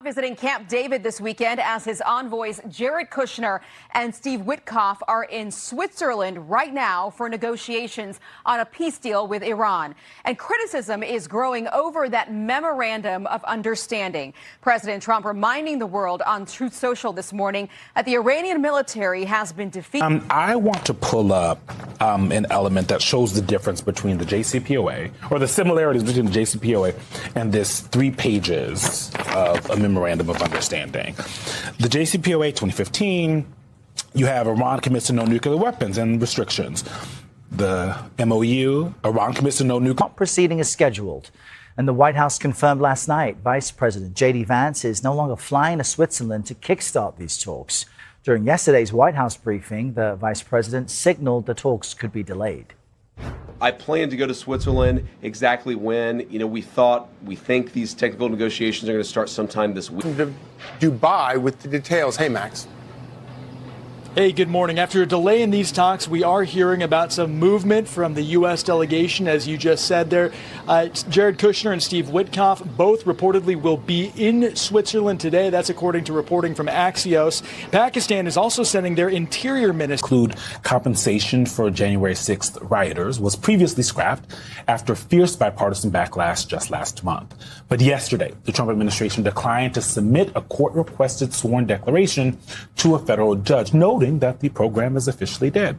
Visiting Camp David this weekend as his envoys Jared Kushner and Steve Witkoff are in Switzerland right now for negotiations on a peace deal with Iran. And criticism is growing over that memorandum of understanding. President Trump reminding the world on Truth Social this morning that the Iranian military has been defeated. I want to pull up an element that shows the difference between the JCPOA, or the similarities between the JCPOA and this 3 pages of a memorandum of understanding. The JCPOA 2015, you have Iran commits to no nuclear weapons and restrictions. The MOU, Iran commits to no nuclear. Proceeding is scheduled. And the White House confirmed last night Vice President J.D. Vance is no longer flying to Switzerland to kickstart these talks. During yesterday's White House briefing, the vice president signaled the talks could be delayed. I plan to go to Switzerland. Exactly when, we think these technical negotiations are going to start sometime this week. To Dubai with the details. Hey, Max. Hey, good morning. After a delay in these talks, we are hearing about some movement from the U.S. delegation, as you just said there. Jared Kushner and Steve Witkoff both reportedly will be in Switzerland today. That's according to reporting from Axios. Pakistan is also sending their interior minister. Include compensation for January 6th rioters was previously scrapped after fierce bipartisan backlash just last month. But yesterday, the Trump administration declined to submit a court-requested sworn declaration to a federal judge, noting that the program is officially dead.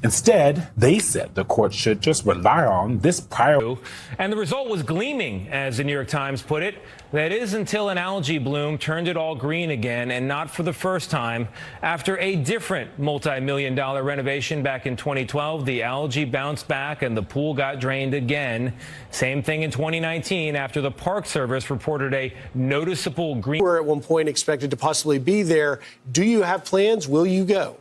Instead, they said the court should just rely on this prior. And the result was gleaming, as the New York Times put it. That is until an algae bloom turned it all green again, and not for the first time. After a different multi-million-dollar renovation back in 2012, the algae bounced back and the pool got drained again. Same thing in 2019 after the Park Service reported a noticeable green. We were at one point expected to possibly be there. Do you have plans? Will you go?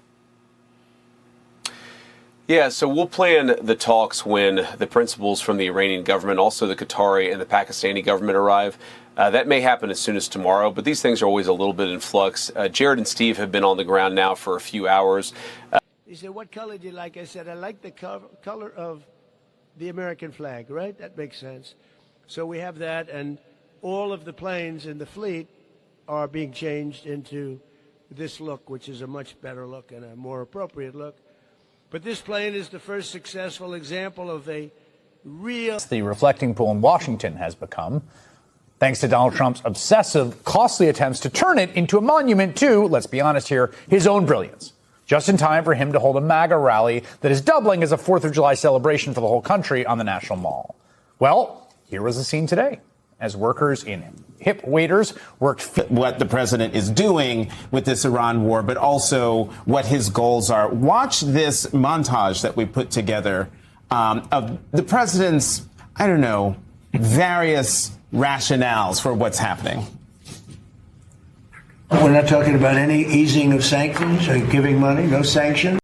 Yeah, so we'll plan the talks when the principals from the Iranian government, also the Qatari and the Pakistani government arrive. That may happen as soon as tomorrow, but these things are always a little bit in flux. Jared and Steve have been on the ground now for a few hours. He said, what color do you like? I said, I like the color of the American flag, right? That makes sense. So we have that, and all of the planes in the fleet are being changed into this look, which is a much better look and a more appropriate look. But this plane is the first successful example of a real... The reflecting pool in Washington has become, thanks to Donald Trump's obsessive, costly attempts to turn it into a monument to, let's be honest here, his own brilliance. Just in time for him to hold a MAGA rally that is doubling as a 4th of July celebration for the whole country on the National Mall. Well, here was the scene today, as workers in hip waders worked. What the president is doing with this Iran war, but also what his goals are. Watch this montage that we put together of the president's, various rationales for what's happening. We're not talking about any easing of sanctions or giving money, no sanctions.